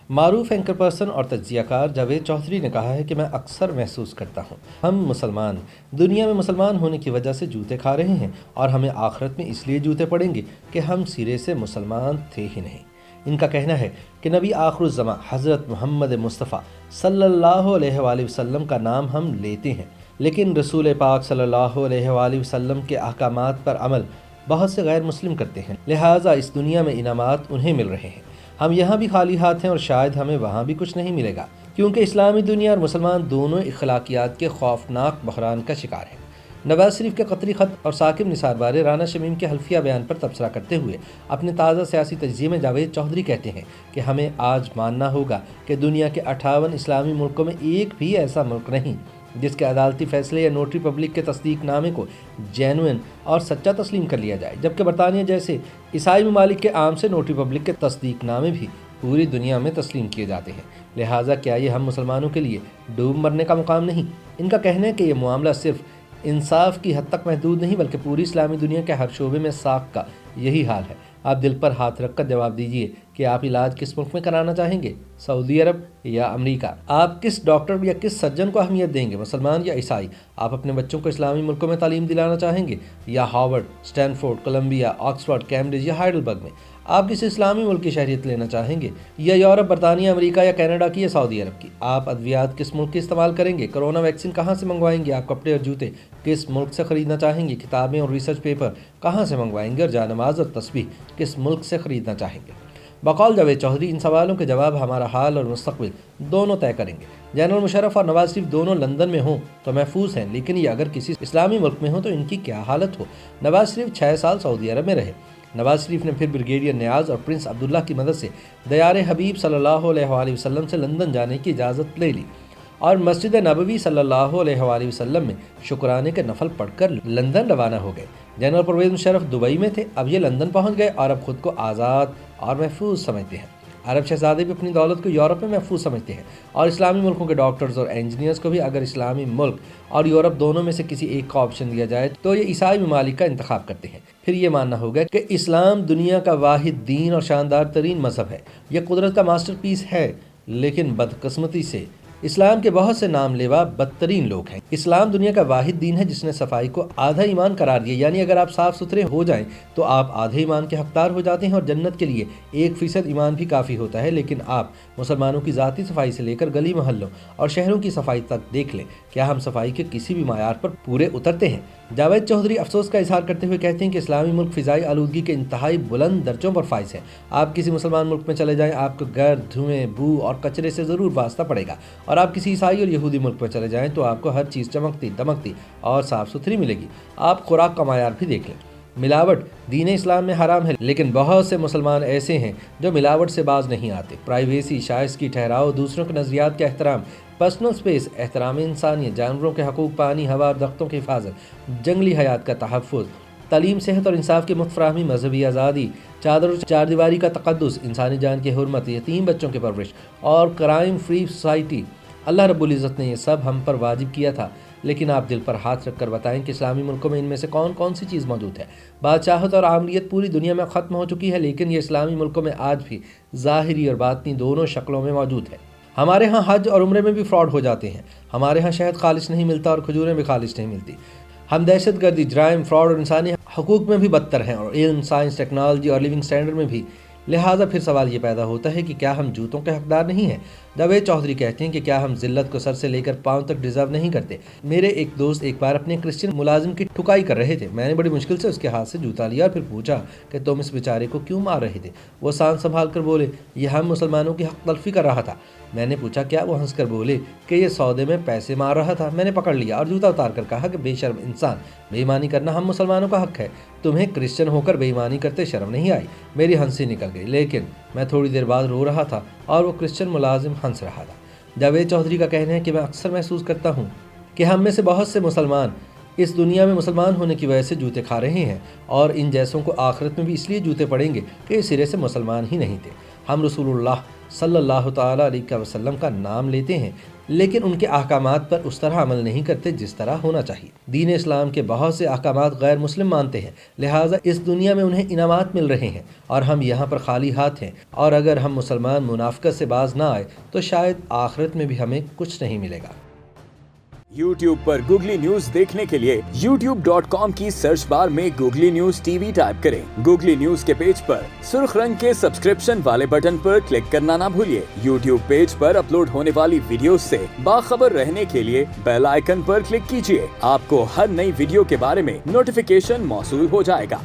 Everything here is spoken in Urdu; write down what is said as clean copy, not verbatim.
معروف اینکر پرسن اور تجزیہ کار جاوید چودھری نے کہا ہے کہ میں اکثر محسوس کرتا ہوں ہم مسلمان دنیا میں مسلمان ہونے کی وجہ سے جوتے کھا رہے ہیں اور ہمیں آخرت میں اس لیے جوتے پڑیں گے کہ ہم سرے سے مسلمان تھے ہی نہیں۔ ان کا کہنا ہے کہ نبی آخر الزماں حضرت محمد مصطفیٰ صلی اللہ علیہ وآلہ وسلم کا نام ہم لیتے ہیں، لیکن رسول پاک صلی اللہ علیہ وآلہ وسلم کے احکامات پر عمل بہت سے غیر مسلم کرتے ہیں، لہٰذا اس دنیا میں انعامات انہیں مل رہے ہیں، ہم یہاں بھی خالی ہاتھ ہیں اور شاید ہمیں وہاں بھی کچھ نہیں ملے گا، کیونکہ اسلامی دنیا اور مسلمان دونوں اخلاقیات کے خوفناک بحران کا شکار ہیں۔ نواز شریف کے قطری خط اور ثاقب نثار بارے رانا شمیم کے حلفیہ بیان پر تبصرہ کرتے ہوئے اپنے تازہ سیاسی تجزیے میں جاوید چودھری کہتے ہیں کہ ہمیں آج ماننا ہوگا کہ دنیا کے 58 اسلامی ملکوں میں ایک بھی ایسا ملک نہیں جس کے عدالتی فیصلے یا نوٹری پبلک کے تصدیق نامے کو جینوئن اور سچا تسلیم کر لیا جائے، جبکہ برطانیہ جیسے عیسائی ممالک کے عام سے نوٹری پبلک کے تصدیق نامے بھی پوری دنیا میں تسلیم کیے جاتے ہیں۔ لہٰذا کیا یہ ہم مسلمانوں کے لیے ڈوب مرنے کا مقام نہیں؟ ان کا کہنا ہے کہ یہ معاملہ صرف انصاف کی حد تک محدود نہیں بلکہ پوری اسلامی دنیا کے ہر شعبے میں ساکھ کا یہی حال ہے۔ آپ دل پر ہاتھ رکھ کر جواب دیجئے کہ آپ علاج کس ملک میں کرانا چاہیں گے، سعودی عرب یا امریکہ؟ آپ کس ڈاکٹر یا کس سرجن کو اہمیت دیں گے، مسلمان یا عیسائی؟ آپ اپنے بچوں کو اسلامی ملکوں میں تعلیم دلانا چاہیں گے یا Harvard, Stanford, Columbia, Oxford, Cambridge یا ہائیڈلبرگ میں؟ آپ کسی اسلامی ملک کی شہریت لینا چاہیں گے یا یورپ، برطانیہ، امریکہ یا کینیڈا کی یا سعودی عرب کی؟ آپ ادویات کس ملک کے استعمال کریں گے؟ کرونا ویکسین کہاں سے منگوائیں گے؟ آپ کپڑے اور جوتے کس ملک سے خریدنا چاہیں گے؟ کتابیں اور ریسرچ پیپر کہاں سے منگوائیں گے؟ اور جانماز اور تسبیح کس ملک سے خریدنا چاہیں گے؟ بقول جاوید چودھری ان سوالوں کے جواب ہمارا حال اور مستقبل دونوں طے کریں گے۔ جنرل مشرف اور نواز شریف دونوں لندن میں ہوں تو محفوظ ہیں، لیکن یہ اگر کسی اسلامی ملک میں ہوں تو ان کی کیا حالت ہو؟ نواز شریف 6 سال سعودی عرب میں رہے۔ نواز شریف نے پھر بریگیڈیئر نیاز اور پرنس عبداللہ کی مدد سے دیار حبیب صلی اللہ علیہ وآلہ وسلم سے لندن جانے کی اجازت لے لی اور مسجد نبوی صلی اللہ علیہ وآلہ وسلم میں شکرانے کے نفل پڑھ کر لندن روانہ ہو گئے۔ جنرل پرویز مشرف دبئی میں تھے، اب یہ لندن پہنچ گئے اور اب خود کو آزاد اور محفوظ سمجھتے ہیں۔ عرب شہزادے بھی اپنی دولت کو یورپ میں محفوظ سمجھتے ہیں اور اسلامی ملکوں کے ڈاکٹرز اور انجینئرز کو بھی اگر اسلامی ملک اور یورپ دونوں میں سے کسی ایک کا آپشن دیا جائے تو یہ عیسائی ممالک کا انتخاب کرتے ہیں۔ پھر یہ ماننا ہوگا کہ اسلام دنیا کا واحد دین اور شاندار ترین مذہب ہے، یہ قدرت کا ماسٹر پیس ہے، لیکن بدقسمتی سے اسلام کے بہت سے نام لیوا بدترین لوگ ہیں۔ اسلام دنیا کا واحد دین ہے جس نے صفائی کو آدھا ایمان قرار دیا، یعنی اگر آپ صاف ستھرے ہو جائیں تو آپ آدھے ایمان کے حقدار ہو جاتے ہیں اور جنت کے لیے 1% ایمان بھی کافی ہوتا ہے۔ لیکن آپ مسلمانوں کی ذاتی صفائی سے لے کر گلی محلوں اور شہروں کی صفائی تک دیکھ لیں، کیا ہم صفائی کے کسی بھی معیار پر پورے اترتے ہیں؟ جاوید چودھری افسوس کا اظہار کرتے ہوئے کہتے ہیں کہ اسلامی ملک فضائی آلودگی کے انتہائی بلند درجوں پر فائز ہے۔ آپ کسی مسلمان ملک میں چلے جائیں، آپ کو گرد، دھوئیں، بو اور کچرے سے ضرور واسطہ پڑے گا، اور آپ کسی عیسائی اور یہودی ملک میں چلے جائیں تو آپ کو ہر چیز چمکتی، دمکتی اور صاف ستھری ملے گی۔ آپ خوراک کا معیار بھی دیکھ لیں۔ ملاوٹ دین اسلام میں حرام ہے، لیکن بہت سے مسلمان ایسے ہیں جو ملاوٹ سے باز نہیں آتے۔ پرائیویسی، شائستگی ٹھہراؤ، دوسروں کے نظریات کا احترام، پرسنل سپیس، احترام انسانیت، جانوروں کے حقوق، پانی، ہوا اور درختوں کی حفاظت، جنگلی حیات کا تحفظ، تعلیم، صحت اور انصاف کی مفت فراہمی، مذہبی آزادی، چادر اور چار دیواری کا تقدس، انسانی جان کی حرمت، یتیم بچوں کی پرورش اور کرائم فری سوسائٹی۔ اللہ رب العزت نے یہ سب ہم پر واجب کیا تھا، لیکن آپ دل پر ہاتھ رکھ کر بتائیں کہ اسلامی ملکوں میں ان میں سے کون کون سی چیز موجود ہے؟ بادشاہت اور عامریت پوری دنیا میں ختم ہو چکی ہے، لیکن یہ اسلامی ملکوں میں آج بھی ظاہری اور باطنی دونوں شکلوں میں موجود ہے۔ ہمارے ہاں حج اور عمرے میں بھی فراڈ ہو جاتے ہیں، ہمارے ہاں شہد خالص نہیں ملتا اور کھجوریں بھی خالص نہیں ملتی۔ ہم دہشت گردی، جرائم، فراڈ اور انسانی حقوق میں بھی بدتر ہیں، اور علم، سائنس، ٹیکنالوجی اور لیونگ سٹینڈرڈ میں بھی۔ لہٰذا پھر سوال یہ پیدا ہوتا ہے کہ کیا ہم جوتوں کے حقدار نہیں ہیں؟ جاوید چودھری کہتے ہیں کہ کیا ہم ذلت کو سر سے لے کر پاؤں تک ڈیزرو نہیں کرتے؟ میرے ایک دوست ایک بار اپنے کرسچن ملازم کی ٹھکائی کر رہے تھے، میں نے بڑی مشکل سے اس کے ہاتھ سے جوتا لیا اور پھر پوچھا کہ تم اس بیچارے کو کیوں مار رہے تھے؟ وہ سانس سنبھال کر بولے، یہ ہم مسلمانوں کی حق تلفی کر رہا تھا۔ میں نے پوچھا کیا؟ وہ ہنس کر بولے کہ یہ سودے میں پیسے مار رہا تھا۔ میں نے پکڑ لیا اور جوتا اتار کر کہا کہ بے شرم انسان، بے ایمانی کرنا ہم مسلمانوں کا حق ہے، تمہیں کرسچن ہو کر بے ایمانی کرتے شرم نہیں آئی؟ میری ہنسی نکل گئی، لیکن میں تھوڑی دیر بعد رو رہا تھا اور وہ کرسچن ملازم ہنس رہا تھا۔ جاوید چودھری کا کہنا ہے کہ میں اکثر محسوس کرتا ہوں کہ ہم میں سے بہت سے مسلمان اس دنیا میں مسلمان ہونے کی وجہ سے جوتے کھا رہے ہیں، اور ان جیسوں کو آخرت میں بھی اس لیے جوتے پڑیں گے کہ یہ سرے سے مسلمان ہی نہیں تھے۔ ہم رسول اللہ صلی اللہ تعالیٰ علیہ وسلم کا نام لیتے ہیں لیکن ان کے احکامات پر اس طرح عمل نہیں کرتے جس طرح ہونا چاہیے۔ دین اسلام کے بہت سے احکامات غیر مسلم مانتے ہیں، لہٰذا اس دنیا میں انہیں انعامات مل رہے ہیں اور ہم یہاں پر خالی ہاتھ ہیں، اور اگر ہم مسلمان منافقت سے باز نہ آئے تو شاید آخرت میں بھی ہمیں کچھ نہیں ملے گا۔ YouTube پر گوگلی نیوز دیکھنے کے لیے youtube.com کی سرچ بار میں googly news T V type کریں۔ گوگلی نیوز کے پیج پر سرخ رنگ کے سبسکرپشن والے بٹن پر کلک کرنا نہ بھولیے۔ YouTube پیج پر اپلوڈ ہونے والی ویڈیوز سے باخبر رہنے کے لیے بیل آئیکن پر کلک کیجیے۔ آپ کو ہر نئی ویڈیو کے بارے میں نوٹیفیکیشن موصول ہو جائے گا۔